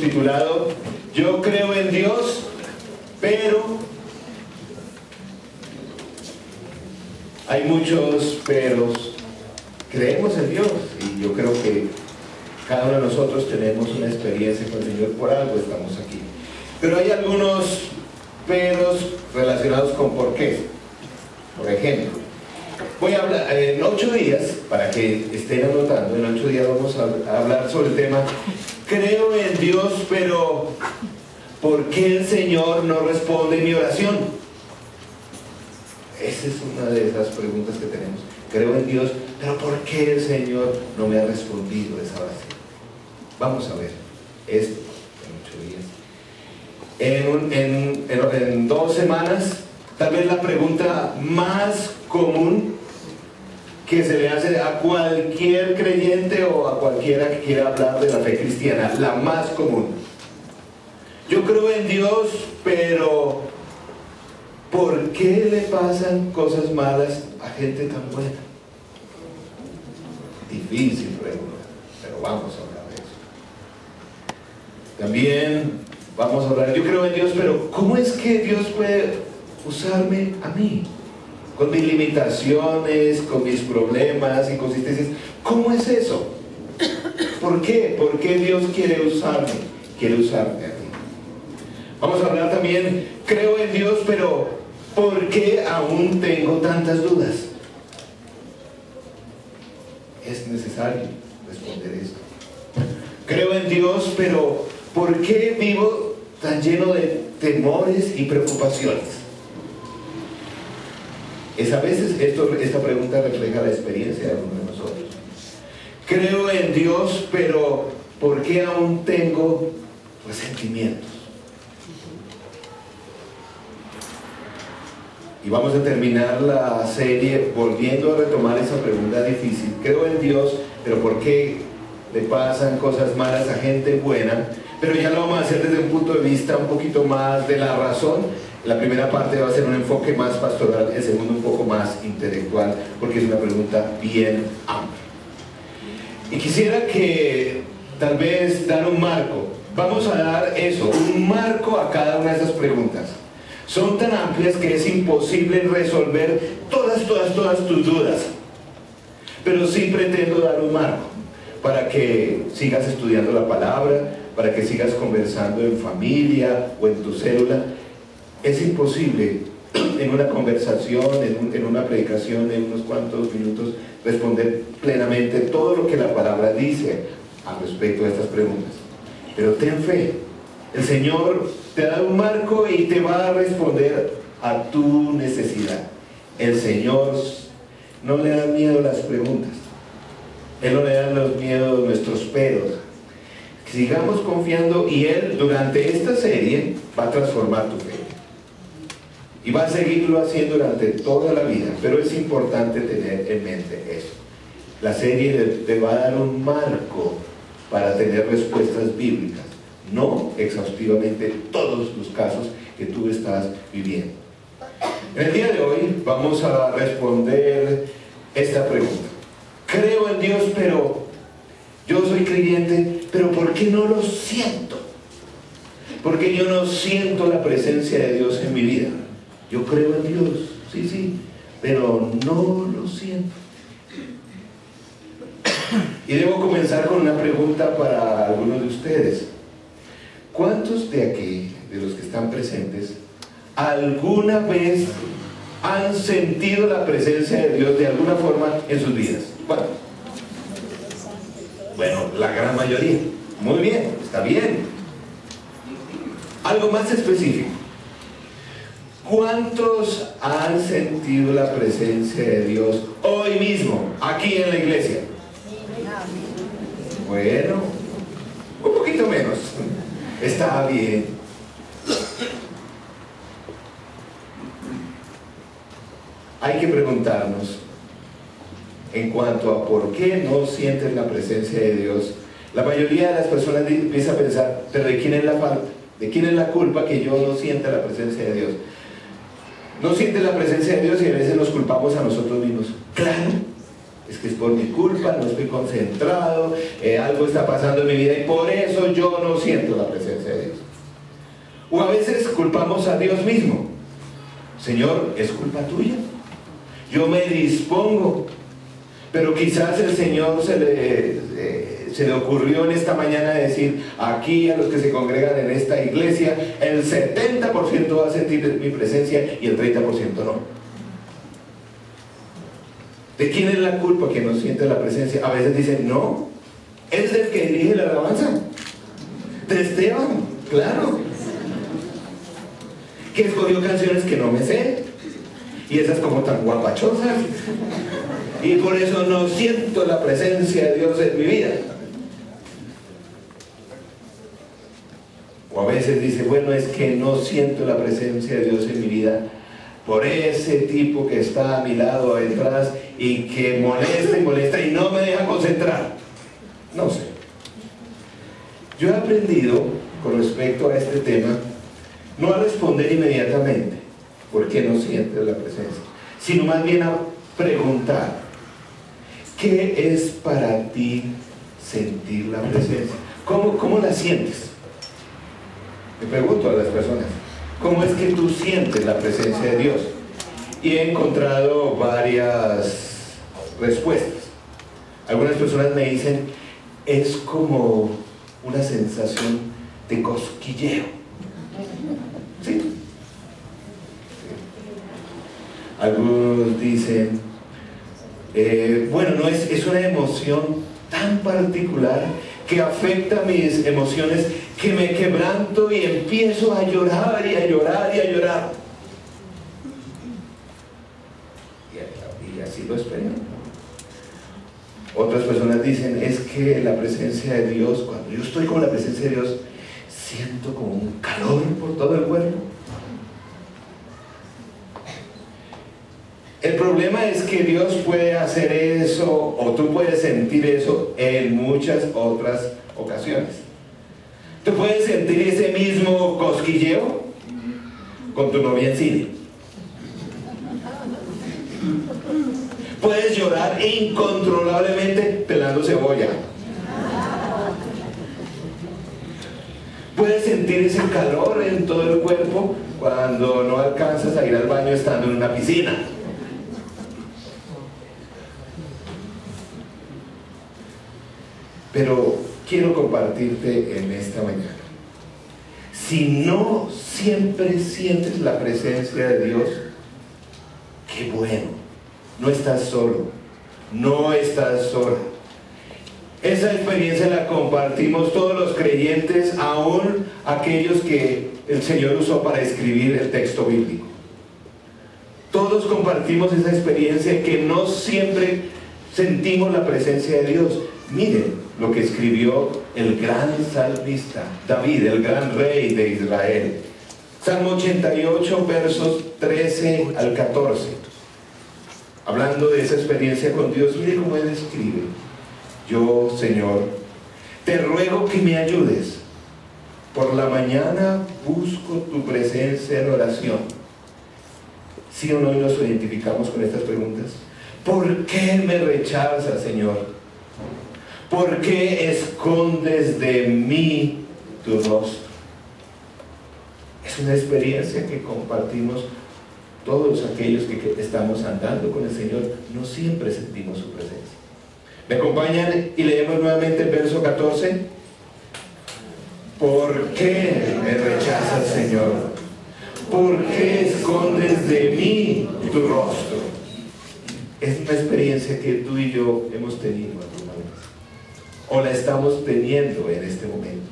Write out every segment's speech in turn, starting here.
titulado Yo creo en Dios, pero hay muchos peros. Creemos en Dios y yo creo que cada uno de nosotros tenemos una experiencia con el Señor, por algo estamos aquí. Pero hay algunos peros relacionados con por qué. Por ejemplo, voy a hablar en 8 días, para que estén anotando, en 8 días vamos a hablar sobre el tema creo en Dios, pero ¿por qué el Señor no responde mi oración? Esa es una de esas preguntas que tenemos. Creo en Dios, pero ¿por qué el Señor no me ha respondido esa oración? Vamos a ver esto en 8 días. En 2 semanas, tal vez la pregunta más común que se le hace a cualquier creyente o a cualquiera que quiera hablar de la fe cristiana, la más común. Yo creo en Dios, pero ¿por qué le pasan cosas malas a gente tan buena? Difícil pregunta, pero vamos a hablar de eso. También vamos a hablar, yo creo en Dios, pero ¿cómo es que Dios puede usarme a mí? Con mis limitaciones, con mis problemas, inconsistencias. ¿Cómo es eso? ¿Por qué? ¿Por qué Dios quiere usarme? Quiere usarte a ti. Vamos a hablar también, creo en Dios, pero ¿por qué aún tengo tantas dudas? Es necesario responder esto. Creo en Dios, pero ¿por qué vivo tan lleno de temores y preocupaciones? A veces esta pregunta refleja la experiencia de algunos de nosotros. Creo en Dios, pero ¿por qué aún tengo resentimientos? Y vamos a terminar la serie volviendo a retomar esa pregunta difícil. Creo en Dios, pero ¿por qué le pasan cosas malas a gente buena? Pero ya lo vamos a hacer desde un punto de vista un poquito más de la razón. La primera parte va a ser un enfoque más pastoral, el segundo un poco más intelectual, porque es una pregunta bien amplia. Y quisiera que tal vez dar un marco. Vamos a dar eso, un marco a cada una de esas preguntas. Son tan amplias que es imposible resolver todas tus dudas. Pero sí pretendo dar un marco para que sigas estudiando la palabra, para que sigas conversando en familia o en tu célula. Es imposible en una conversación, en una predicación, en unos cuantos minutos, responder plenamente todo lo que la palabra dice al respecto de estas preguntas. Pero ten fe, el Señor te da un marco y te va a responder a tu necesidad. El Señor no le da miedo las preguntas, Él no le da los miedos nuestros peros. Sigamos confiando y Él durante esta serie va a transformar tu fe. Y va a seguirlo haciendo durante toda la vida, pero es importante tener en mente eso. La serie te va a dar un marco para tener respuestas bíblicas, no exhaustivamente todos los casos que tú estás viviendo. En el día de hoy vamos a responder esta pregunta. Creo en Dios, pero yo soy creyente, pero ¿por qué no lo siento? ¿Por qué yo no siento la presencia de Dios en mi vida? Yo creo en Dios, sí, pero no lo siento. Y debo comenzar con una pregunta para algunos de ustedes. ¿Cuántos de aquí, de los que están presentes, alguna vez han sentido la presencia de Dios de alguna forma en sus vidas? ¿Cuántos? Bueno, la gran mayoría. Muy bien, está bien. Algo más específico. ¿Cuántos han sentido la presencia de Dios hoy mismo, aquí en la iglesia? Bueno, un poquito menos. Está bien. Hay que preguntarnos en cuanto a por qué no sienten la presencia de Dios. La mayoría de las personas empieza a pensar, pero ¿de quién es la falta? ¿De quién es la culpa que yo no sienta la presencia de Dios? No sienten la presencia de Dios y a veces nos culpamos a nosotros mismos. Claro, es que es por mi culpa, no estoy concentrado, algo está pasando en mi vida y por eso yo no siento la presencia de Dios. O a veces culpamos a Dios mismo. Señor, es culpa tuya. Yo me dispongo, pero quizás el Señor se le ocurrió en esta mañana decir, aquí a los que se congregan en esta iglesia, el 70% va a sentir mi presencia y el 30% no. ¿De quién es la culpa que no siente la presencia? A veces dicen, no, es del que dirige la alabanza, de Esteban, claro, que escogió canciones que no me sé, y esas como tan guapachosas, y por eso no siento la presencia de Dios en mi vida. O a veces dice, bueno, es que no siento la presencia de Dios en mi vida por ese tipo que está a mi lado, detrás, y que molesta y molesta y no me deja concentrar. No sé. Yo he aprendido con respecto a este tema no a responder inmediatamente por qué no sientes la presencia, sino más bien a preguntar, ¿qué es para ti sentir la presencia? ¿Cómo la sientes? Le pregunto a las personas, ¿cómo es que tú sientes la presencia de Dios? Y he encontrado varias respuestas. Algunas personas me dicen, es como una sensación de cosquilleo. ¿Sí? Algunos dicen, bueno, no es una emoción tan particular que afecta mis emociones, que me quebranto y empiezo a llorar y a llorar y a llorar. Y así lo espero. Otras personas dicen, es que la presencia de Dios, cuando yo estoy con la presencia de Dios, siento como un calor por todo el cuerpo. El problema es que Dios puede hacer eso, o tú puedes sentir eso en muchas otras ocasiones. Tú puedes sentir ese mismo cosquilleo con tu novia en cine. Puedes llorar incontrolablemente pelando cebolla. Puedes sentir ese calor en todo el cuerpo cuando no alcanzas a ir al baño estando en una piscina. Pero quiero compartirte en esta mañana, si no siempre sientes la presencia de Dios, qué bueno, no estás solo, no estás sola. Esa experiencia la compartimos todos los creyentes, aún aquellos que el Señor usó para escribir el texto bíblico. Todos compartimos esa experiencia que no siempre sentimos la presencia de Dios. Miren lo que escribió el gran salmista David, el gran rey de Israel. Salmo 88, versos 13 al 14. Hablando de esa experiencia con Dios, mire cómo él escribe. Yo, Señor, te ruego que me ayudes. Por la mañana busco tu presencia en oración. ¿Sí o no nos identificamos con estas preguntas? ¿Por qué me rechazas, Señor? ¿Por qué escondes de mí tu rostro? Es una experiencia que compartimos todos aquellos que estamos andando con el Señor. No siempre sentimos su presencia. ¿Me acompañan y leemos nuevamente el verso 14? ¿Por qué me rechazas, Señor? ¿Por qué escondes de mí tu rostro? Es una experiencia que tú y yo hemos tenido alguna vez, o la estamos teniendo en este momento.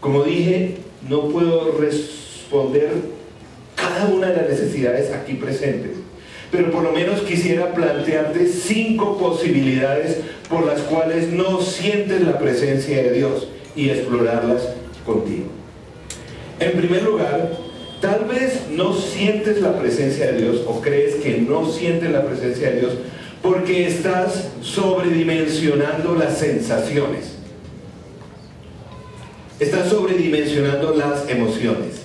Como dije, no puedo responder cada una de las necesidades aquí presentes, pero por lo menos quisiera plantearte 5 posibilidades por las cuales no sientes la presencia de Dios y explorarlas contigo. En primer lugar, tal vez no sientes la presencia de Dios, o crees que no sientes la presencia de Dios porque estás sobredimensionando las sensaciones. Estás sobredimensionando las emociones.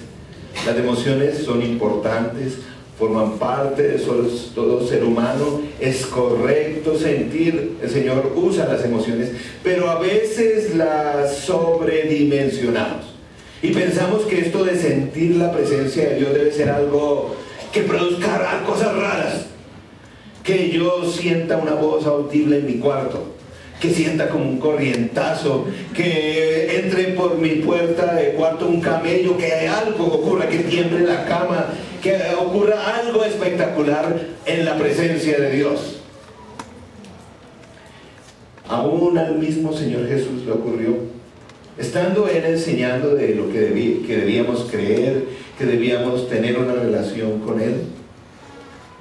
Las emociones son importantes, forman parte de todo ser humano es correcto sentir, el Señor usa las emociones, pero a veces las sobredimensionamos. Y pensamos que esto de sentir la presencia de Dios debe ser algo que produzca cosas raras. Que yo sienta una voz audible en mi cuarto, que sienta como un corrientazo, que entre por mi puerta de cuarto un camello, que algo ocurra, que tiemble la cama, que ocurra algo espectacular en la presencia de Dios. Aún al mismo Señor Jesús le ocurrió. Estando Él enseñando de lo que debíamos creer, que debíamos tener una relación con Él,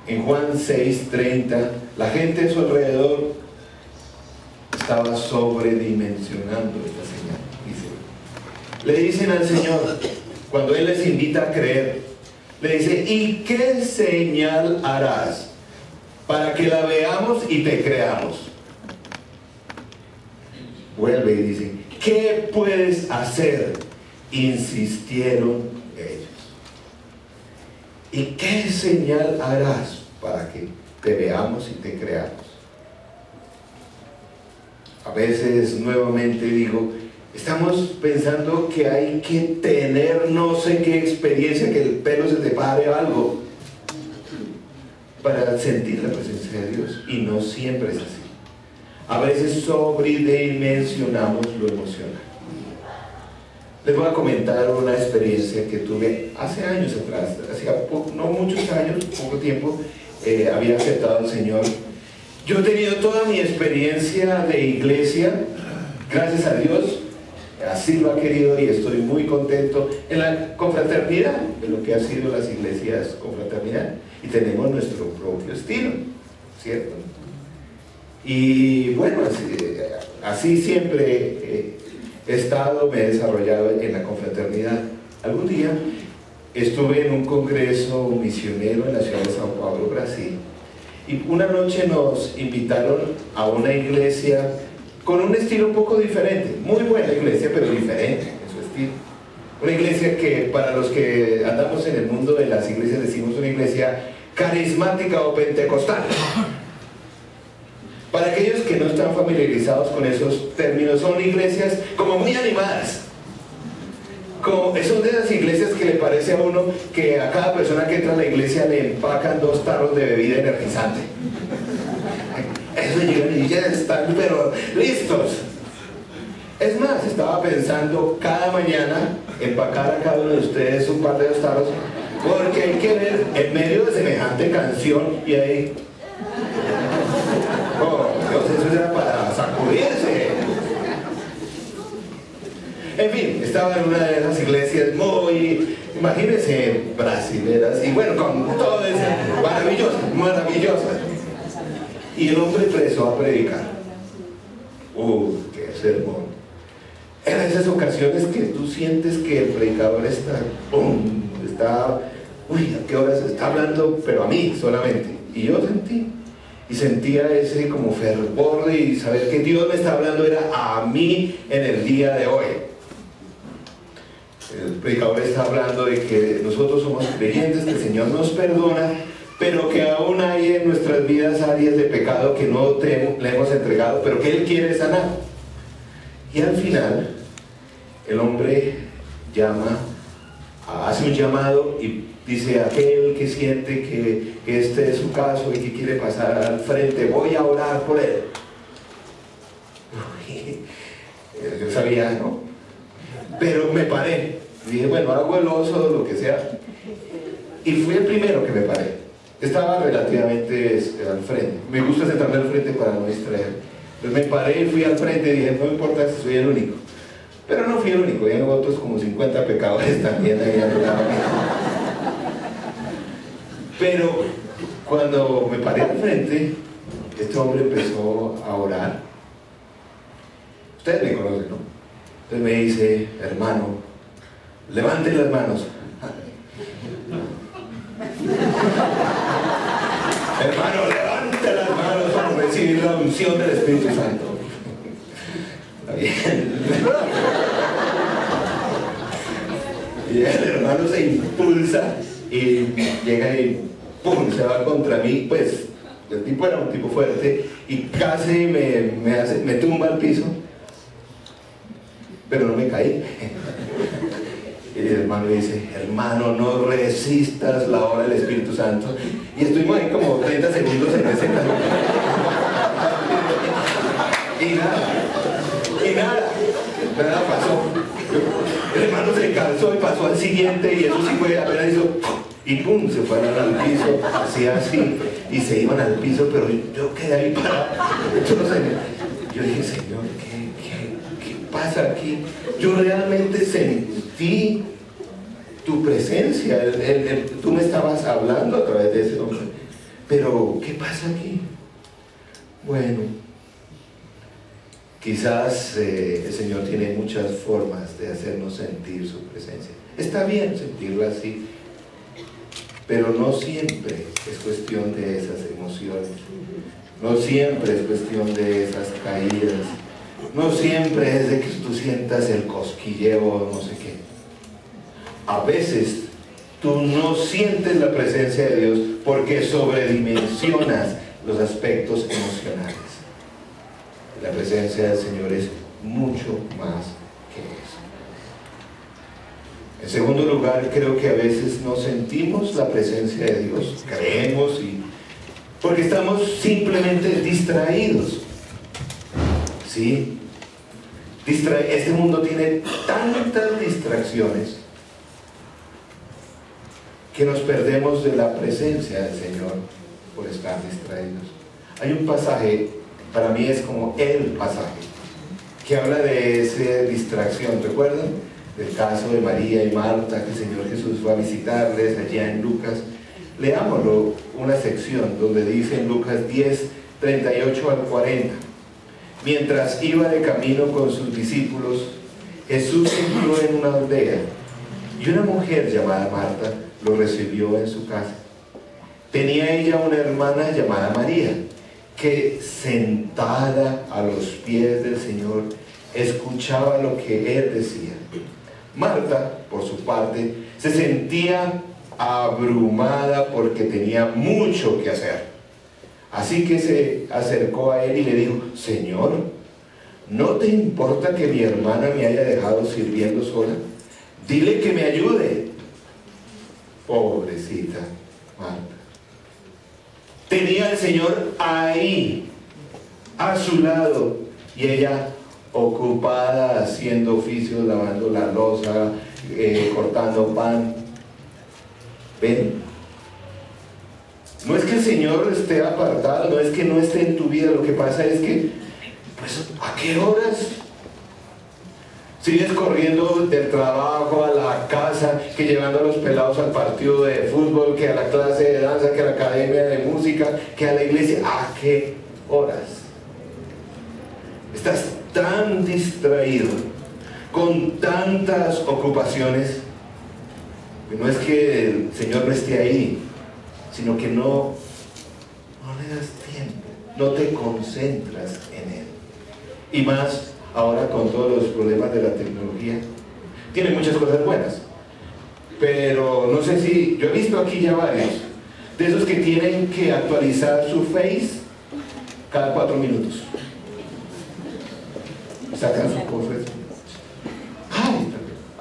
en Juan 6:30, la gente a su alrededor estaba sobredimensionando esta señal. Le dicen al Señor, cuando Él les invita a creer, le dice: ¿y qué señal harás para que la veamos y te creamos? Vuelve y dice: ¿qué puedes hacer? Insistieron ellos. ¿Y qué señal harás para que te veamos y te creamos? A veces nuevamente digo, estamos pensando que hay que tener no sé qué experiencia, que el pelo se te pare o algo, para sentir la presencia de Dios, y no siempre es así. A veces sobredimensionamos lo emocional. Les voy a comentar una experiencia que tuve hace años atrás, no muchos años, poco tiempo, había aceptado al Señor. Yo he tenido toda mi experiencia de iglesia, gracias a Dios, así lo ha querido y estoy muy contento en la confraternidad, de lo que han sido las iglesias confraternidad, y tenemos nuestro propio estilo, ¿cierto? Y bueno, así siempre he estado, me he desarrollado en la confraternidad. Algún día estuve en un congreso misionero en la ciudad de São Paulo, Brasil, y una noche nos invitaron a una iglesia con un estilo un poco diferente, muy buena iglesia, pero diferente en su estilo. Una iglesia que, para los que andamos en el mundo de las iglesias, decimos una iglesia carismática o pentecostal. Para aquellos que no están familiarizados con esos términos, son iglesias como muy animadas. Son de esas iglesias que le parece a uno que a cada persona que entra a la iglesia le empacan 2 tarros de bebida energizante. Eso llegan y ya están, pero listos. Es más, estaba pensando cada mañana empacar a cada uno de ustedes un par de 2 tarros, porque hay que ver en medio de semejante canción y ahí... Oh, Dios, eso era para sacudirse. En fin, estaba en una de esas iglesias muy, imagínense, brasileras, y bueno, con todo eso, maravillosas. Y el hombre empezó a predicar. ¡Qué sermón! En esas ocasiones que tú sientes que el predicador está, ¿a qué horas está hablando? Pero a mí solamente. Y yo sentía ese como fervor y saber que Dios me está hablando era a mí en el día de hoy. El predicador está hablando de que nosotros somos creyentes, que el Señor nos perdona, pero que aún hay en nuestras vidas áreas de pecado que no le hemos entregado, pero que Él quiere sanar. Y al final, el hombre hace un llamado y dice: aquel que siente que este es su caso y que quiere pasar al frente, voy a orar por él. Yo sabía, ¿no? Pero me paré. Dije, bueno, hago el oso, lo que sea. Y fui el primero que me paré. Estaba relativamente al frente. Me gusta sentarme al frente para no distraer. Entonces me paré y fui al frente y dije, no importa si soy el único. Pero no fui el único, había otros como 50 pecadores también ahí al lado mío. Pero cuando me paré al frente, este hombre empezó a orar. Ustedes me conocen, ¿no? Entonces me dice: hermano, levante las manos. Hermano, levante las manos para recibir la unción del Espíritu Santo. Está bien. Y el hermano se impulsa y llega y ¡pum!, se va contra mí, pues El tipo era un tipo fuerte y casi me tumba al piso, pero no me caí. Y el hermano dice, hermano, no resistas la obra del Espíritu Santo. Y estuvimos ahí como 30 segundos en ese canto. Y nada pasó. El hermano se cansó y pasó al siguiente, y eso sí fue, apenas hizo, y pum, se fueron al piso, así, y se iban al piso, pero yo quedé ahí parado. Yo dije, Señor, ¿qué pasa aquí? Yo realmente sentí tu presencia, tú me estabas hablando a través de ese hombre, pero ¿qué pasa aquí? Bueno, quizás el Señor tiene muchas formas de hacernos sentir su presencia. Está bien sentirla así, pero no siempre es cuestión de esas emociones, no siempre es cuestión de esas caídas, no siempre es de que tú sientas el cosquilleo, no sé qué. A veces tú no sientes la presencia de Dios porque sobredimensionas los aspectos emocionales. La presencia del Señor es mucho más que eso. En segundo lugar, creo que a veces no sentimos la presencia de Dios, creemos, porque estamos simplemente distraídos. ¿Sí? Este mundo tiene tantas distracciones que nos perdemos de la presencia del Señor por estar distraídos. Hay un pasaje, para mí es como el pasaje, que habla de esa distracción. ¿Recuerdan? Del caso de María y Marta, que el Señor Jesús fue a visitarles allá en Lucas. Leámoslo, una sección donde dice en Lucas 10, 38 al 40. Mientras iba de camino con sus discípulos, Jesús entró en una aldea y una mujer llamada Marta lo recibió en su casa. Tenía ella una hermana llamada María, que sentada a los pies del Señor escuchaba lo que Él decía. Marta, por su parte, se sentía abrumada porque tenía mucho que hacer. Así que se acercó a Él y le dijo, Señor, ¿no te importa que mi hermana me haya dejado sirviendo sola? Dile que me ayude. Pobrecita Marta. Tenía al Señor ahí, a su lado, y ella ocupada haciendo oficios, lavando la loza, cortando pan. Ven, no es que el Señor esté apartado, no es que no esté en tu vida, lo que pasa es que, pues, ¿a qué horas? Sigues corriendo del trabajo a la casa, que llevando a los pelados al partido de fútbol, que a la clase de danza, que a la academia de música, que a la iglesia. ¿A qué horas? Estás tan distraído, con tantas ocupaciones, que no es que el Señor no esté ahí, sino que no le das tiempo, no te concentras en Él. Y más ahora con todos los problemas de la tecnología. Tiene muchas cosas buenas, pero no sé si, yo he visto aquí ya varios, de esos que tienen que actualizar su Face cada 4 minutos. Sacan su cosa.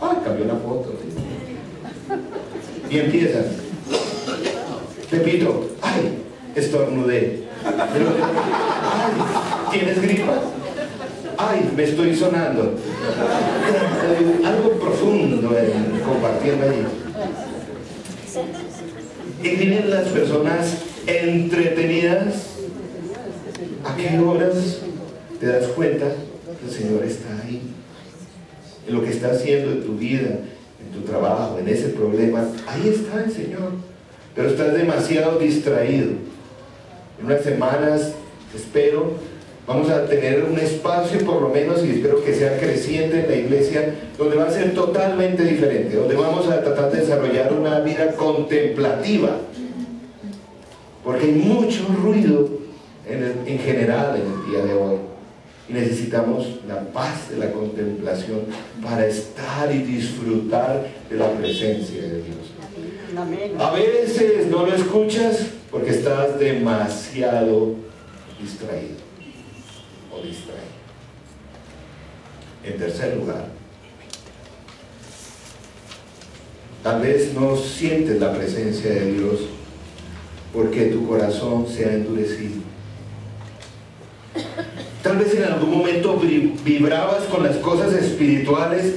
¡Ay, cambió la foto! Y empiezan. Pepito, ¡ay, estornudé! ¡Ay, tienes gripa! ¡Ay, me estoy sonando! Algo profundo compartiendo allí. Y tienen las personas entretenidas. ¿A qué horas te das cuenta que el Señor está ahí? En lo que está haciendo en tu vida, en tu trabajo, en ese problema, ahí está el Señor. Pero estás demasiado distraído. En unas semanas, espero, vamos a tener un espacio por lo menos, y espero que sea creciente en la iglesia, donde va a ser totalmente diferente, donde vamos a tratar de desarrollar una vida contemplativa, porque hay mucho ruido en general en el día de hoy, y necesitamos la paz de la contemplación para estar y disfrutar de la presencia de Dios. A veces no lo escuchas porque estás demasiado distraído o distraído. En tercer lugar, tal vez no sientes la presencia de Dios porque tu corazón se ha endurecido. Tal vez en algún momento vibrabas con las cosas espirituales,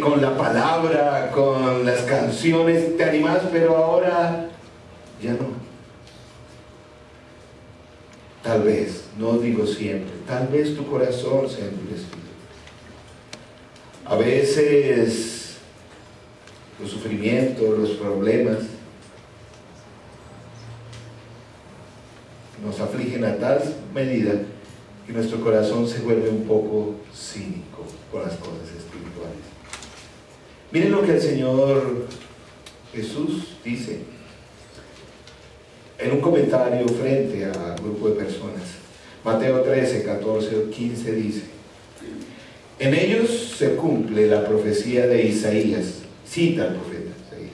con la palabra, con las canciones, te animas, pero ahora ya no. Tal vez, no digo siempre, tal vez tu corazón se ha endurecido. A veces los sufrimientos, los problemas nos afligen a tal medida que nuestro corazón se vuelve un poco cínico con las cosas espirituales. Miren lo que el Señor Jesús dice en un comentario frente a un grupo de personas. Mateo 13, 14 o 15 dice: en ellos se cumple la profecía de Isaías. Cita al profeta Isaías: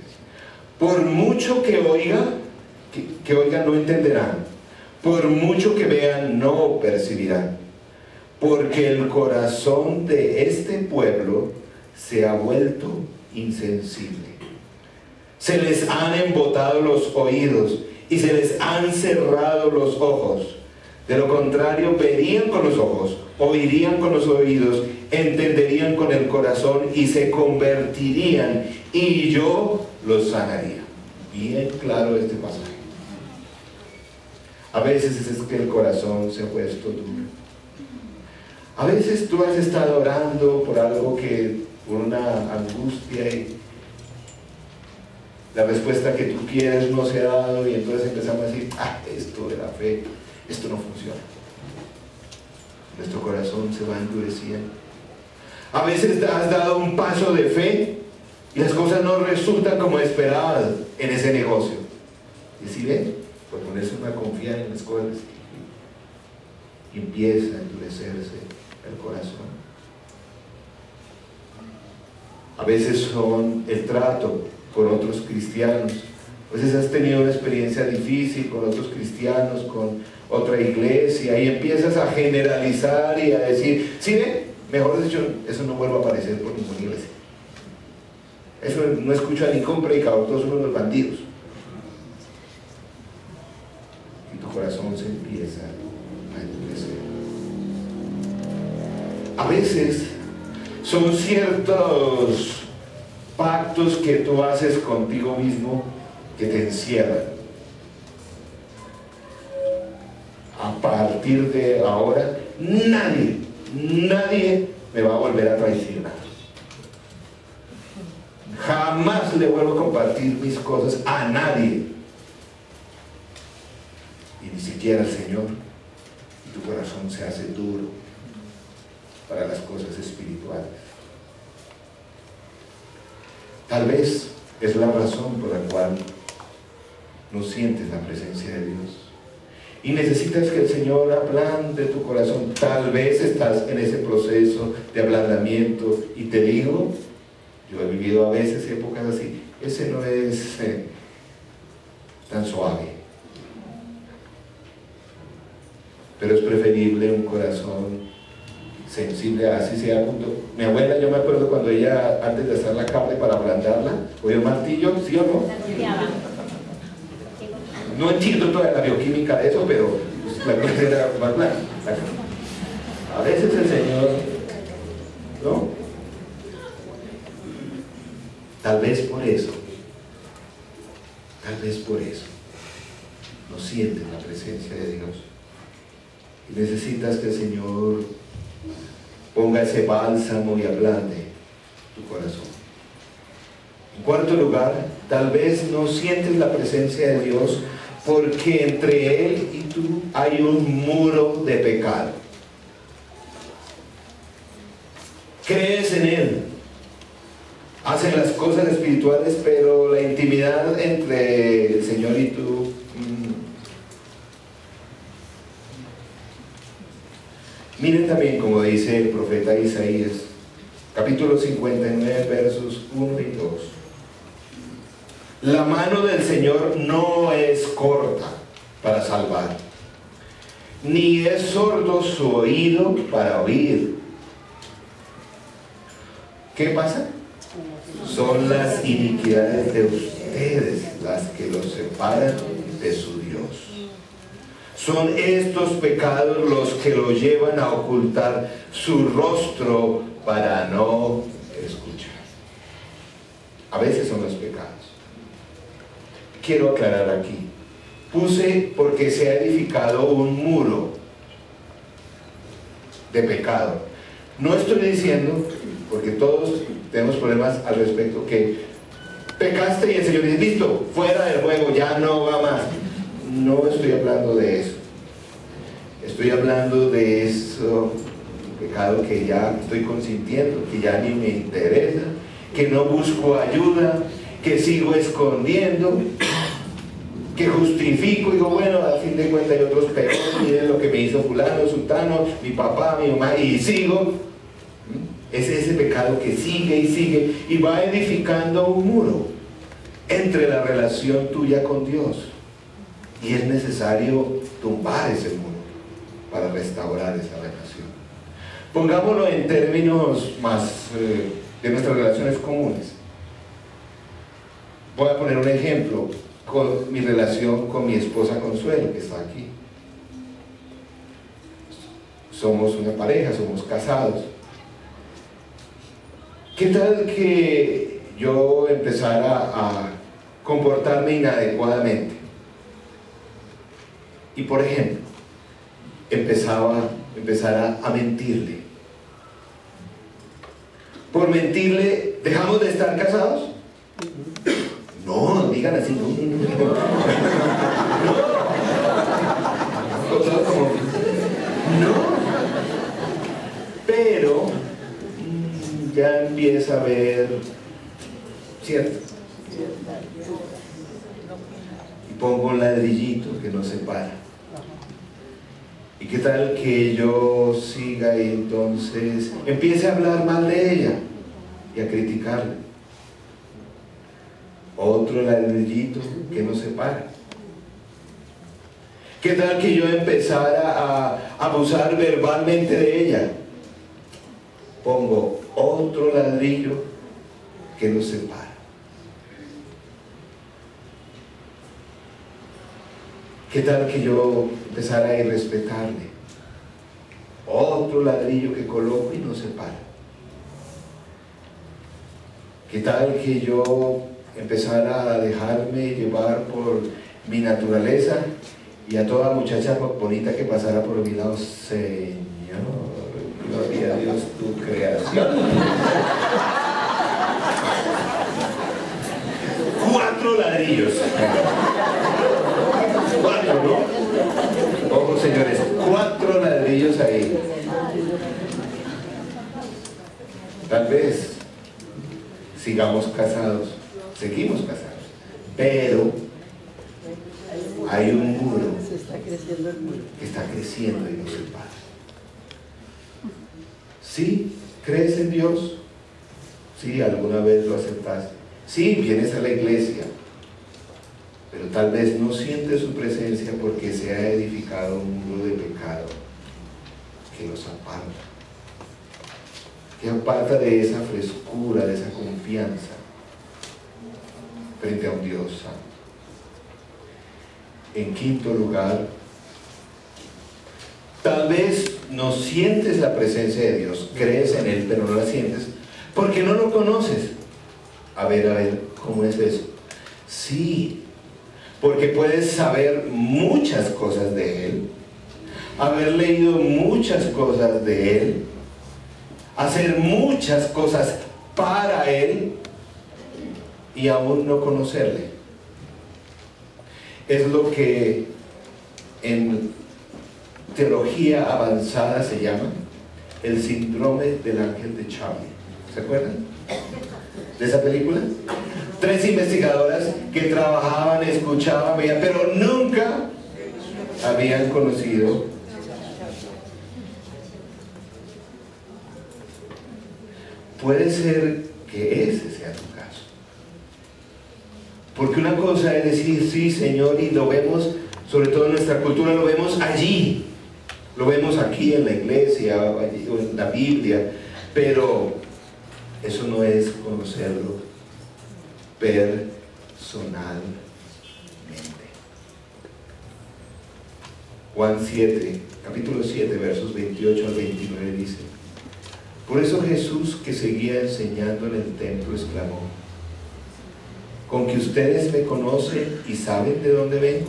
por mucho que oigan no entenderán, por mucho que vean no percibirán, porque el corazón de este pueblo se ha vuelto insensible. Se les han embotado los oídos y se les han cerrado los ojos. De lo contrario, verían con los ojos, oirían con los oídos, entenderían con el corazón y se convertirían, y yo los sanaría. Bien claro este pasaje. A veces es que el corazón se ha puesto duro. A veces tú has estado orando por algo por una angustia, y la respuesta que tú quieres no se ha dado, y entonces empezamos a decir: esto de la fe, esto no funciona. Nuestro corazón se va endureciendo. A veces has dado un paso de fe y las cosas no resultan como esperabas en ese negocio. Y si ven, por ponerse una confianza en las cosas, empieza a endurecerse el corazón. A veces son el trato con otros cristianos. A veces has tenido una experiencia difícil con otros cristianos, con otra iglesia, y empiezas a generalizar y a decir: ¿sí ven? Mejor dicho, eso no vuelve a aparecer por ninguna iglesia. Eso no escucho a ningún predicador, todos son unos bandidos. Y tu corazón se empieza a endurecer. A veces son ciertos pactos que tú haces contigo mismo que te encierran. A partir de ahora, nadie me va a volver a traicionar. Jamás le vuelvo a compartir mis cosas a nadie, y ni siquiera al Señor. Y tu corazón se hace duro para las cosas espirituales. Tal vez es la razón por la cual no sientes la presencia de Dios y necesitas que el Señor ablande tu corazón. Tal vez estás en ese proceso de ablandamiento, y te digo, yo he vivido a veces épocas así. Ese no es tan suave, pero es preferible un corazón sensible, así sea. Mi abuela, yo me acuerdo cuando ella, antes de hacer la carne para ablandarla, cogía un martillo, ¿sí o no? No entiendo toda la bioquímica de eso, pero la cosa era más blanca. A veces el Señor, ¿no? Tal vez por eso no sientes la presencia de Dios, y necesitas que el Señor ponga ese bálsamo y ablande tu corazón. En cuarto lugar, tal vez no sientes la presencia de Dios porque entre Él y tú hay un muro de pecado. Crees en Él, hacen las cosas espirituales, pero la intimidad entre el Señor y tú, Miren también como dice el profeta Isaías, capítulo 59, versos 1 y 2. La mano del Señor no es corta para salvar, ni es sordo su oído para oír. ¿Qué pasa? Son las iniquidades de ustedes las que los separan de su Dios. Son estos pecados los que lo llevan a ocultar su rostro para no escuchar. A veces son los pecados. Quiero aclarar aquí. Puse porque se ha edificado un muro de pecado. No estoy diciendo, porque todos tenemos problemas al respecto, que pecaste y el Señor dice, listo, fuera del juego, ya no va más. No estoy hablando de eso. Estoy hablando de eso, pecado que ya estoy consintiendo, que ya ni me interesa, que no busco ayuda, que sigo escondiendo, que justifico y digo, bueno, al fin de cuentas hay otros peores, miren lo que me hizo fulano, sultano, mi papá, mi mamá, y sigo. Es ese pecado que sigue y sigue y va edificando un muro entre la relación tuya con Dios, y es necesario tumbar ese muro para restaurar esa relación. Pongámoslo en términos más de nuestras relaciones comunes. Voy a poner un ejemplo con mi relación con mi esposa Consuelo, que está aquí. Somos una pareja, somos casados. ¿Qué tal que yo empezara a comportarme inadecuadamente? Y por ejemplo, empezara a mentirle. Por mentirle, ¿dejamos de estar casados? No, digan así, no. No. Pero ya empieza a ver, ¿cierto? Y pongo un ladrillito que nos separa. ¿Y qué tal que yo siga y entonces empiece a hablar mal de ella y a criticarla? Otro ladrillito que nos separa. ¿Qué tal que yo empezara a abusar verbalmente de ella? Pongo otro ladrillo que nos separa. ¿Qué tal que yo empezara a irrespetarle? Otro ladrillo que coloco y nos separa. ¿Qué tal que yo empezara a dejarme llevar por mi naturaleza y a toda muchacha bonita que pasara por mi lado, Señor, gloria a Dios, tu creación? 4 ladrillos. 4, ¿no? Ojo, señores, 4 ladrillos ahí. Tal vez sigamos casados, seguimos casados, pero hay un muro que está creciendo y nos separa. ¿Sí? ¿Crees en Dios? ¿Sí? ¿Alguna vez lo aceptaste? Sí, vienes a la iglesia, pero tal vez no sientes su presencia porque se ha edificado un muro de pecado que los aparta, que aparta de esa frescura, de esa confianza frente a un Dios santo. En quinto lugar, tal vez no sientes la presencia de Dios, crees en Él, pero no la sientes porque no lo conoces. A ver, ¿cómo es eso? Sí, porque puedes saber muchas cosas de Él, haber leído muchas cosas de Él, hacer muchas cosas para Él y aún no conocerle. Es lo que en teología avanzada se llama el síndrome del ángel de Charlie. ¿Se acuerdan de esa película? 3 investigadoras que trabajaban, escuchaban, veían, pero nunca habían conocido. Puede ser que ese sea tu caso. Porque una cosa es decir, sí, Señor, y lo vemos, sobre todo en nuestra cultura, lo vemos allí. Lo vemos aquí en la iglesia, allí, o en la Biblia, pero eso no es conocerlo personalmente. Juan 7, capítulo 7, versos 28 al 29 dice: por eso Jesús, que seguía enseñando en el templo, exclamó: ¿con que ustedes me conocen y saben de dónde vengo?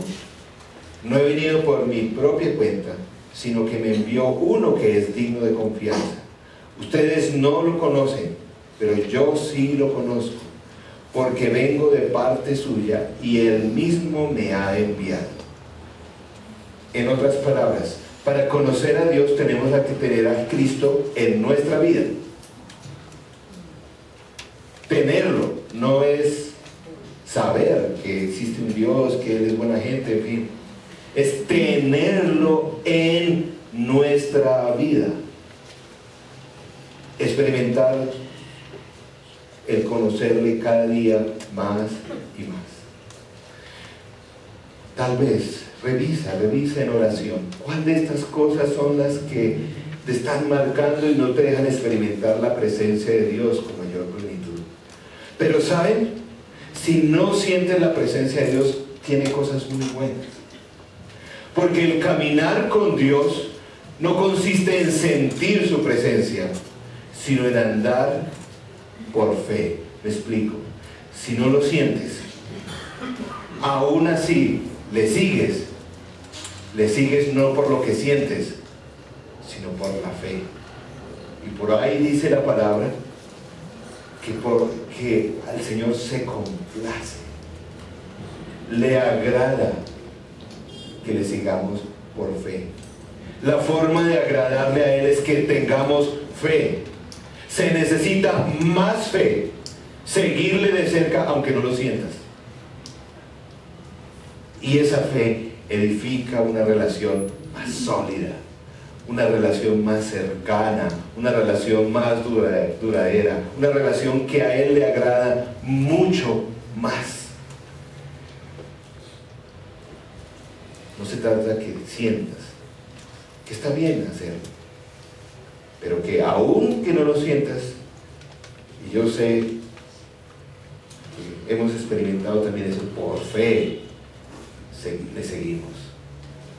No he venido por mi propia cuenta, sino que me envió uno que es digno de confianza. Ustedes no lo conocen, pero yo sí lo conozco, porque vengo de parte suya y él mismo me ha enviado. En otras palabras, para conocer a Dios tenemos que tener a Cristo en nuestra vida. Tenerlo no es saber que existe un Dios, que Él es buena gente, en fin. Es tenerlo en nuestra vida. Experimentar el conocerle cada día más y más. Tal vez revisa en oración cuál de estas cosas son las que te están marcando y no te dejan experimentar la presencia de Dios con mayor plenitud. Pero ¿saben? Si no sientes la presencia de Dios, tiene cosas muy buenas. Porque el caminar con Dios no consiste en sentir su presencia, sino en andar por fe. Me explico. Si no lo sientes, aún así le sigues no por lo que sientes, sino por la fe. Y por ahí dice la palabra que al Señor se complace, le agrada que le sigamos por fe. La forma de agradarle a Él es que tengamos fe. Se necesita más fe, seguirle de cerca aunque no lo sientas. Y esa fe edifica una relación más sólida, una relación más cercana, una relación más duradera, una relación que a Él le agrada mucho más. No se trata de que sientas que está bien hacerlo, pero que aún que no lo sientas, y yo sé que hemos experimentado también eso, por fe le seguimos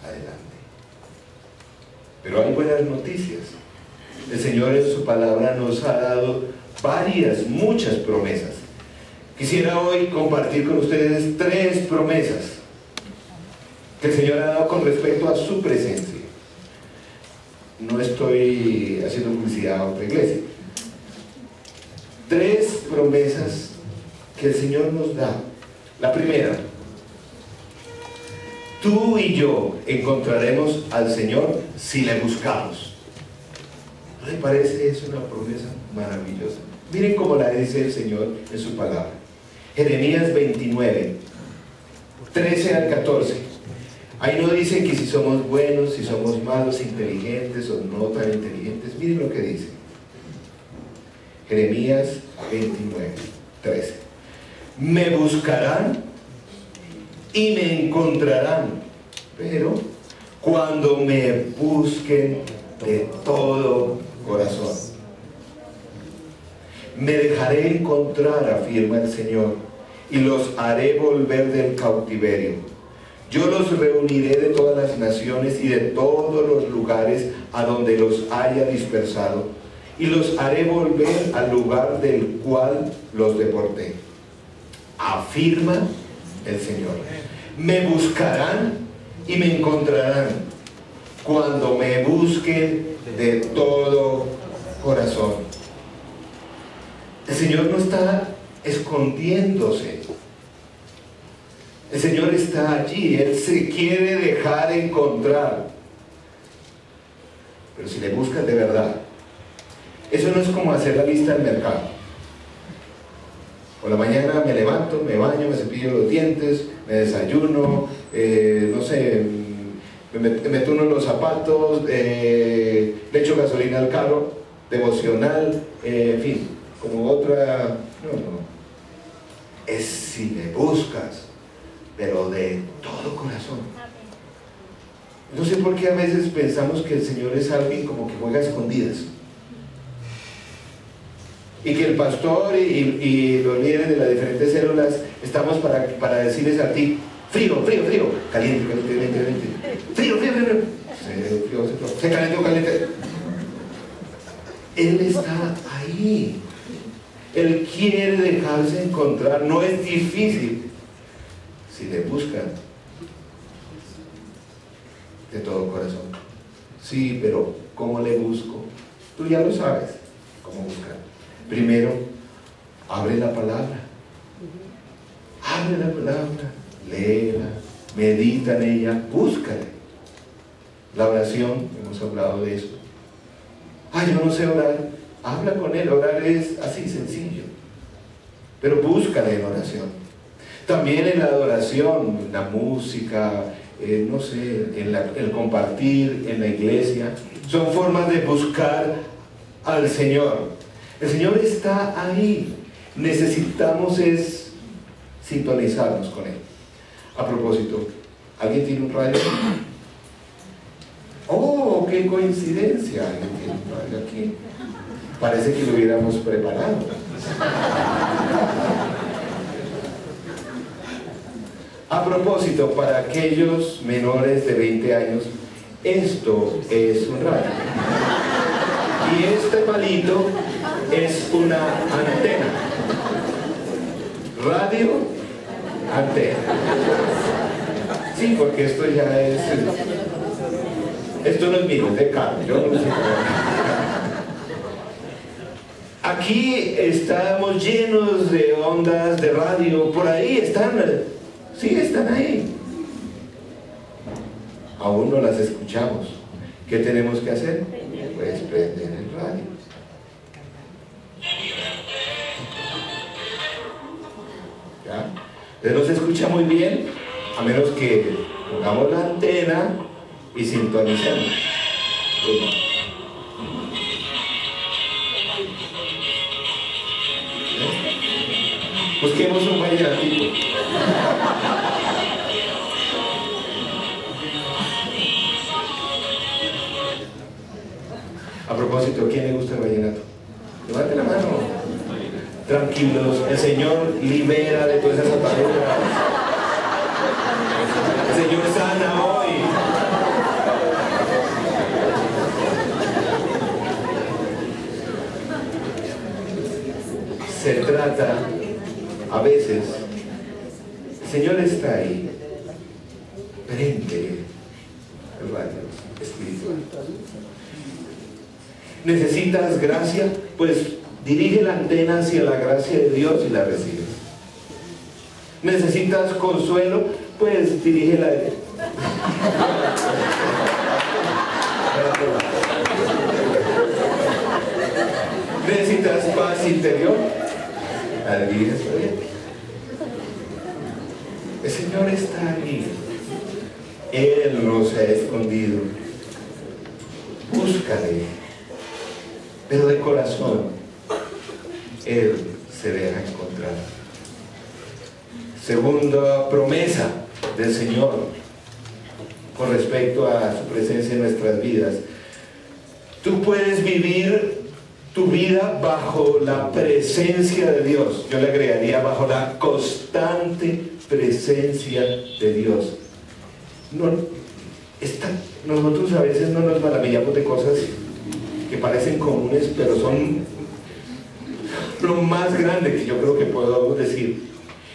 adelante. Pero hay buenas noticias. El Señor en su palabra nos ha dado muchas promesas. Quisiera hoy compartir con ustedes 3 promesas que el Señor ha dado con respecto a su presencia. No estoy haciendo publicidad a otra iglesia. 3 promesas que el Señor nos da. La primera: tú y yo encontraremos al Señor si le buscamos. ¿No le parece eso una promesa maravillosa? Miren cómo la dice el Señor en su palabra. Jeremías 29, 13 al 14. Ahí no dice que si somos buenos, si somos malos, inteligentes o no tan inteligentes. Miren lo que dice. Jeremías 29, 13. Me buscarán y me encontrarán, pero cuando me busquen de todo corazón. Me dejaré encontrar, afirma el Señor, y los haré volver del cautiverio. Yo los reuniré de todas las naciones y de todos los lugares a donde los haya dispersado, y los haré volver al lugar del cual los deporté, afirma el Señor. Me buscarán y me encontrarán cuando me busquen de todo corazón. El Señor no está escondiéndose. El Señor está allí. Él se quiere dejar encontrar. Pero si le buscas de verdad, eso no es como hacer la lista del mercado. Por la mañana me levanto, me baño, me cepillo los dientes, me desayuno, no sé, me meto uno en los zapatos, le echo gasolina al carro, devocional, en fin, como otra... No. es si le buscas, pero de todo corazón. No sé por qué a veces pensamos que el Señor es alguien como que juega a escondidas. Y que el pastor y los líderes de las diferentes células estamos para decirles a ti: frío, frío, frío, caliente, caliente, caliente, caliente, frío, frío, frío, frío, se calentó, caliente. Él está ahí. Él quiere dejarse encontrar. No es difícil si le buscan de todo corazón. Sí, pero ¿cómo le busco? Tú ya lo sabes cómo buscar. Primero, abre la palabra. Abre la palabra, léela, medita en ella, búscala. La oración, hemos hablado de eso. Yo no sé orar. Habla con Él. Orar es así sencillo, pero búscala en oración. También en la adoración, en la música, no sé, el compartir en la iglesia, son formas de buscar al Señor. El Señor está ahí. Necesitamos es sintonizarnos con Él. A propósito, ¿alguien tiene un radio? ¡Oh, qué coincidencia! Alguien tiene un radio aquí. Parece que lo hubiéramos preparado. A propósito, para aquellos menores de 20 años, esto es un radio. Y este palito es una antena. Radio, antena. Sí, porque esto ya es... Esto no es mío, es de Carlos. Yo no sé cómo. Aquí estamos llenos de ondas de radio. Por ahí están. Sí, están ahí. Aún no las escuchamos. ¿Qué tenemos que hacer? Pues prender el radio. ¿Ya? Pero no se escucha muy bien, a menos que pongamos la antena y sintonicemos. Busquemos un vallenatito. A propósito, ¿quién le gusta el vallenato? Levante la mano. Tranquilos, el Señor libera de todas esas ataduras. El Señor sana hoy. Se trata, a veces, el Señor está ahí, prende el radio espiritual. ¿Necesitas gracia? Pues dirige la antena hacia la gracia de Dios y la recibes. ¿Necesitas consuelo? Pues dirígela. ¿Necesitas paz interior? Alegría. El Señor está ahí. Él no se ha escondido. Búscale. Pero de corazón, Él se deja encontrar. Segunda promesa del Señor con respecto a su presencia en nuestras vidas. Tú puedes vivir tu vida bajo la presencia de Dios. Yo le agregaría bajo la constante presencia de Dios. Nosotros a veces no nos maravillamos de cosas que parecen comunes, pero son lo más grande que yo creo que puedo decir.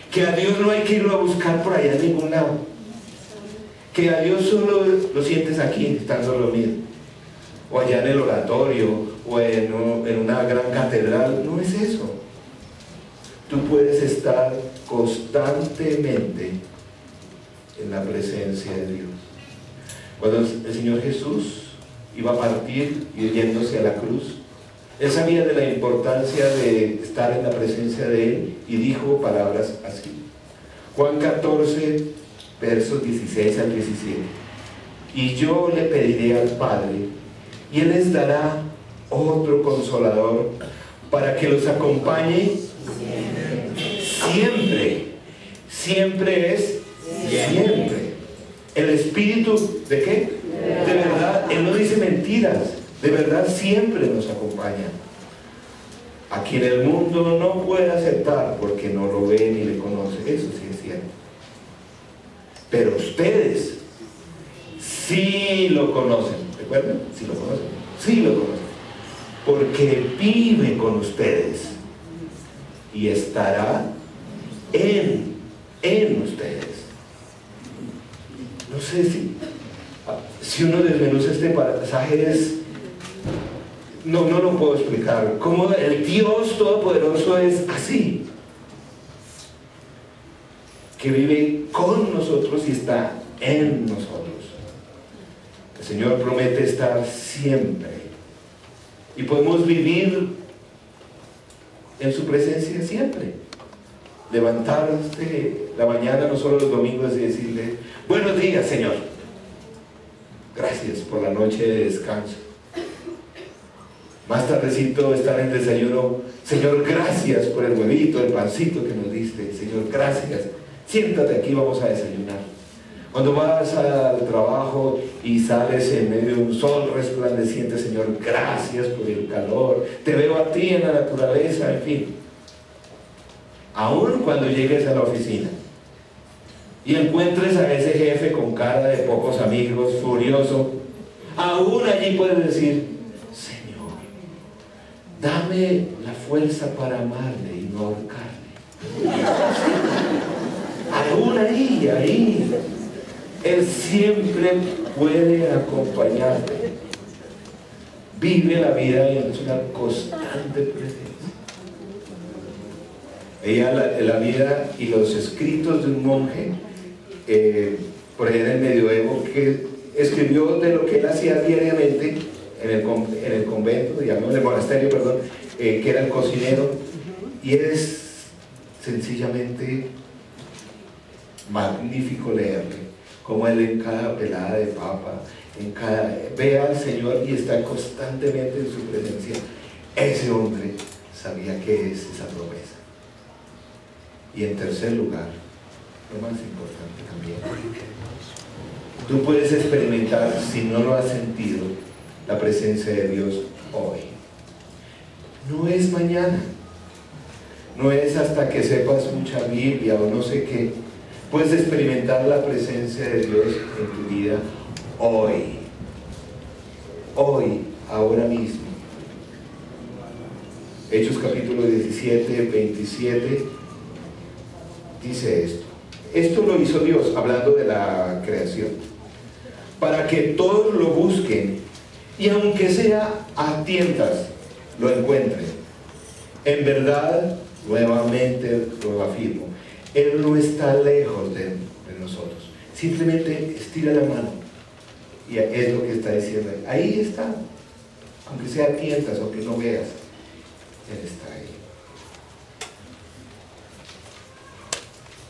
Que a Dios no hay que irlo a buscar por allá en ningún lado. Que a Dios solo lo sientes aquí, estando reunido. O allá en el oratorio, o en una gran catedral. No es eso. Tú puedes estar constantemente en la presencia de Dios. Cuando el Señor Jesús iba a partir y yéndose a la cruz, Él sabía de la importancia de estar en la presencia de Él y dijo palabras así. Juan 14, versos 16 al 17. Y yo le pediré al Padre, y Él les dará otro consolador para que los acompañe siempre. Siempre es siempre. El Espíritu, ¿de qué? De verdad. Él no dice mentiras. De verdad siempre nos acompaña. A quien el mundo no puede aceptar porque no lo ve ni le conoce. Eso sí es cierto. Pero ustedes sí lo conocen. ¿Recuerdan? Sí lo conocen. Sí lo conocen. Porque vive con ustedes y estará en ustedes. No sé si uno desmenuza este pasaje no lo puedo explicar. Cómo el Dios Todopoderoso es así, que vive con nosotros y está en nosotros. El Señor promete estar siempre y podemos vivir en su presencia siempre. Levantarse la mañana, no solo los domingos, y decirle: buenos días, Señor, gracias por la noche de descanso. Más tardecito estar en desayuno: Señor, gracias por el huevito, el pancito que nos diste. Señor, gracias, siéntate aquí, vamos a desayunar. Cuando vas al trabajo y sales en medio de un sol resplandeciente: Señor, gracias por el calor, te veo a ti en la naturaleza, en fin. Aún cuando llegues a la oficina y encuentres a ese jefe con cara de pocos amigos, furioso, aún allí puedes decir: Señor, dame la fuerza para amarle y no ahorcarle. Aún ahí, Él siempre puede acompañarte. Vive la vida en una constante presencia. Veía la vida y los escritos de un monje por ahí en el medioevo, que escribió de lo que él hacía diariamente en el convento, digamos, en el monasterio, perdón, que era el cocinero, y es sencillamente magnífico leerle, como él en cada pelada de papa, ve al Señor y está constantemente en su presencia. Ese hombre sabía qué es esa promesa. Y en tercer lugar, lo más importante también, tú puedes experimentar, si no lo has sentido, la presencia de Dios hoy. No es mañana, no es hasta que sepas mucha Biblia o no sé qué. Puedes experimentar la presencia de Dios en tu vida hoy, ahora mismo. Hechos capítulo 17, 27 dice esto: esto lo hizo Dios, hablando de la creación, para que todos lo busquen y aunque sea a tientas lo encuentren. En verdad, nuevamente lo afirmo, Él no está lejos de nosotros, simplemente estira la mano y es lo que está diciendo. Ahí está, aunque sea a tientas, aunque no veas, Él está ahí.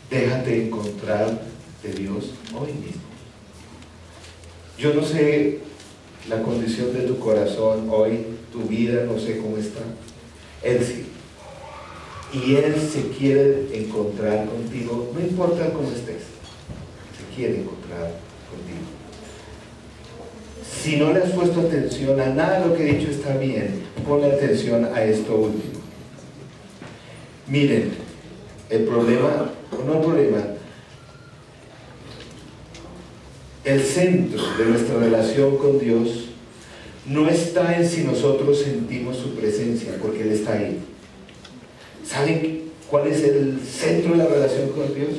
Déjate encontrar de Dios hoy mismo. Yo no sé la condición de tu corazón hoy, tu vida, no sé cómo está. Él sí. Y Él se quiere encontrar contigo, no importa cómo estés, se quiere encontrar contigo. Si no le has puesto atención a nada de lo que he dicho está bien, ponle atención a esto último. Miren, el problema, el centro de nuestra relación con Dios no está en si nosotros sentimos su presencia, porque Él está ahí. ¿Saben cuál es el centro de la relación con Dios?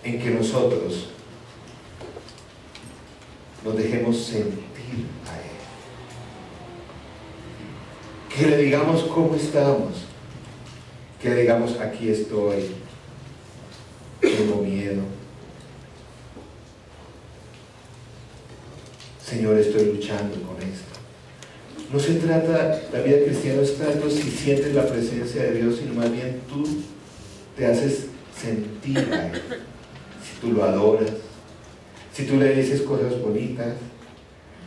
En que nosotros nos dejemos sentir a Él. Que le digamos cómo estamos. Que le digamos: aquí estoy, tengo miedo. Señor, estoy luchando con esto. No se trata, la vida cristiana no es tanto si sientes la presencia de Dios, sino más bien tú te haces sentir a Él. Si tú lo adoras, si tú le dices cosas bonitas,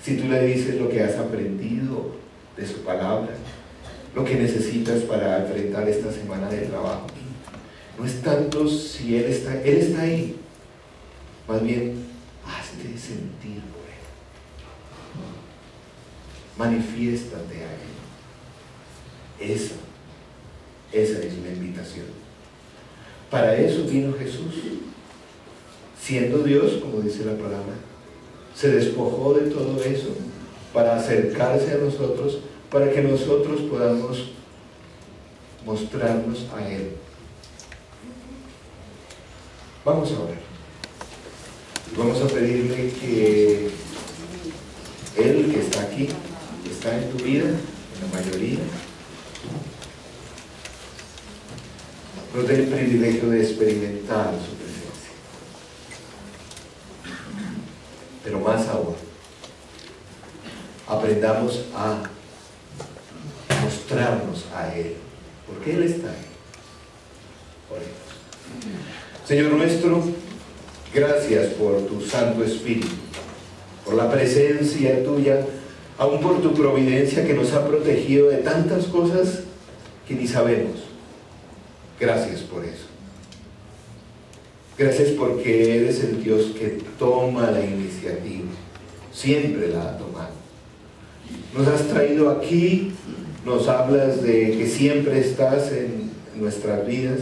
si tú le dices lo que has aprendido de su palabra, lo que necesitas para enfrentar esta semana de trabajo. no es tanto si Él está ahí, más bien hazte sentir por Él, manifiéstate a Él. Esa es la invitación. Para eso vino Jesús, siendo Dios, como dice la palabra, se despojó de todo eso para acercarse a nosotros, para que nosotros podamos mostrarnos a Él. Vamos a orar. Vamos a pedirle que Él que está aquí, que está en tu vida, en la mayoría, nos dé el privilegio de experimentar su presencia. Pero más aún, aprendamos a mostrarnos a Él, porque Él está ahí. Oremos. Señor nuestro, gracias por tu Santo Espíritu, por la presencia tuya, aún por tu providencia que nos ha protegido de tantas cosas que ni sabemos. Gracias por eso. Gracias porque eres el Dios que toma la iniciativa. Siempre la ha tomado. Nos has traído aquí, nos hablas de que siempre estás en nuestras vidas,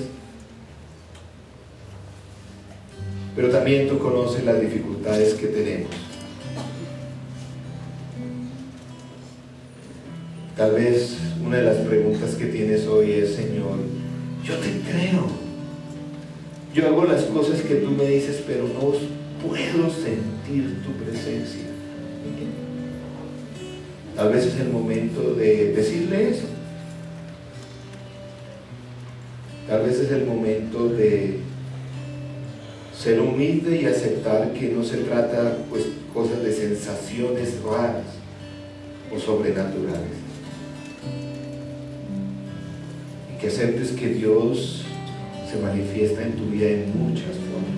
pero también tú conoces las dificultades que tenemos. Tal vez una de las preguntas que tienes hoy es: Señor, yo te creo, yo hago las cosas que tú me dices, pero no puedo sentir tu presencia. Tal vez es el momento de decirle eso. Tal vez es el momento de ser humilde y aceptar que no se trata pues cosas de sensaciones raras o sobrenaturales. Y que aceptes que Dios se manifiesta en tu vida en muchas formas.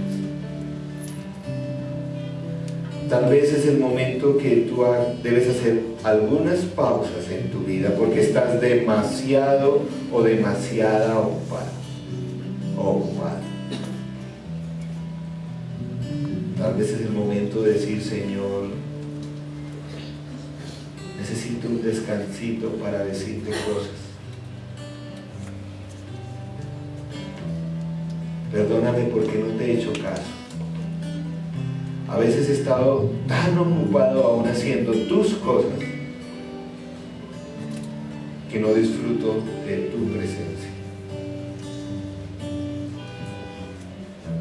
Tal vez es el momento que tú debes hacer algunas pausas en tu vida porque estás demasiado o demasiada ocupado o ocupada. Tal vez es el momento de decir: Señor, necesito un descansito para decirte cosas. Perdóname porque no te he hecho caso. A veces he estado tan ocupado aún haciendo tus cosas que no disfruto de tu presencia.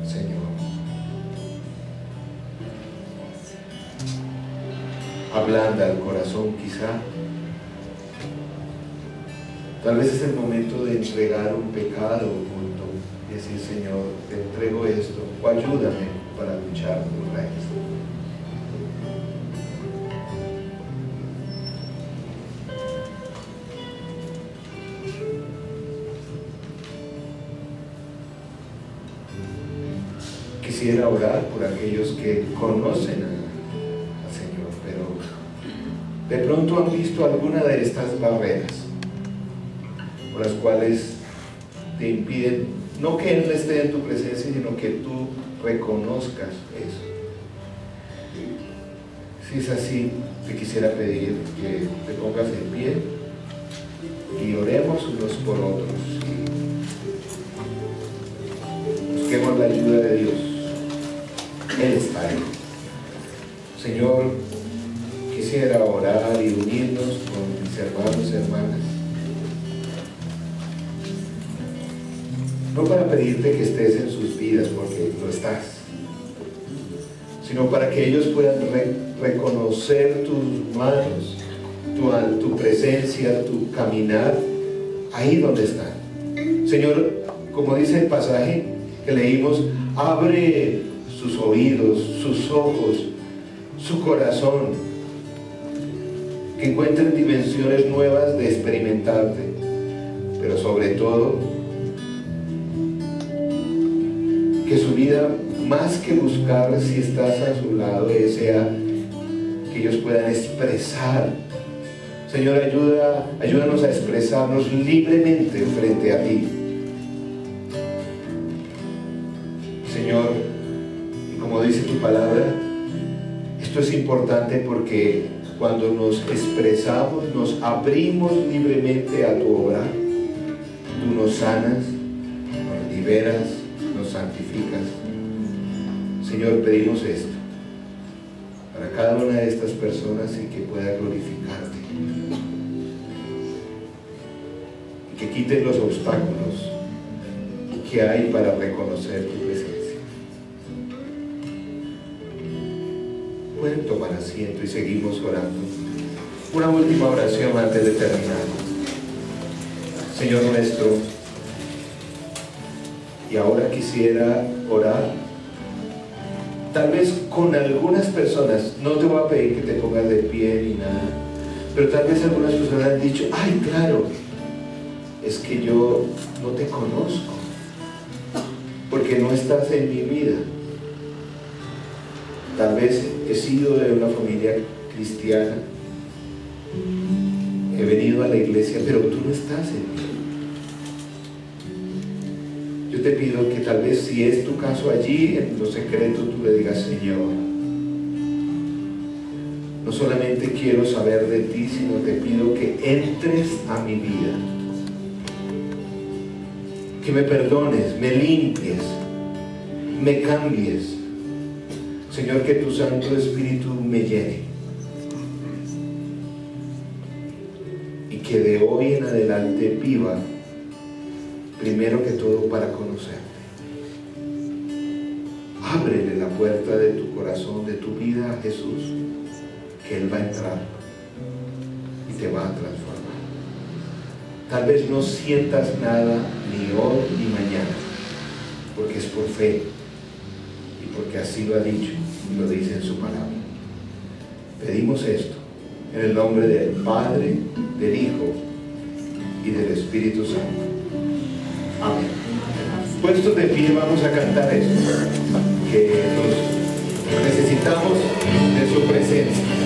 Señor, ablanda el corazón quizá. Tal vez es el momento de entregar un pecado oculto y decir: Señor, te entrego esto, o ayúdame para luchar contra esto. Quisiera orar por aquellos que conocen al Señor, pero de pronto han visto alguna de estas barreras por las cuales te impiden, no que Él esté en tu presencia, sino que tú reconozcas eso. Si es así, te quisiera pedir que te pongas en pie y oremos unos por otros y busquemos la ayuda de Dios. Él está ahí. Señor, quisiera orar y unirnos con mis hermanos y hermanas, no para pedirte que estés en sus vidas, porque lo estás, sino para que ellos puedan reconocer tus manos, tu presencia, tu caminar, ahí donde están. Señor, como dice el pasaje que leímos, abre sus oídos, sus ojos, su corazón, que encuentren dimensiones nuevas de experimentarte, pero sobre todo, que su vida, más que buscar si estás a su lado, sea que ellos puedan expresar. Señor, ayúdanos a expresarnos libremente frente a ti. Señor, y como dice tu palabra, esto es importante porque cuando nos expresamos, nos abrimos libremente a tu obra, tú nos sanas, nos liberas, nos santificas. Señor, pedimos esto para cada una de estas personas y que pueda glorificarte y que quites los obstáculos que hay para reconocer tu presencia. Pueden tomar asiento y seguimos orando. Una última oración antes de terminar. Señor nuestro, y ahora quisiera orar tal vez con algunas personas. No te voy a pedir que te pongas de pie ni nada, pero tal vez algunas personas han dicho: ay, claro, es que yo no te conozco porque no estás en mi vida. Tal vez he sido de una familia cristiana, he venido a la iglesia, pero tú no estás en mí. Yo te pido que tal vez, si es tu caso, allí en lo secreto tú le digas: Señor, no solamente quiero saber de ti, sino te pido que entres a mi vida, que me perdones, me limpies, me cambies. Señor, que tu Santo Espíritu me llene y que de hoy en adelante viva primero que todo para conocerte. Ábrele la puerta de tu corazón, de tu vida a Jesús, que Él va a entrar y te va a transformar. Tal vez no sientas nada ni hoy ni mañana, porque es por fe y porque así lo ha dicho y lo dice en su palabra. Pedimos esto en el nombre del Padre, del Hijo y del Espíritu Santo. Amén. Puestos de pie, vamos a cantar esto, que nos necesitamos de su presencia.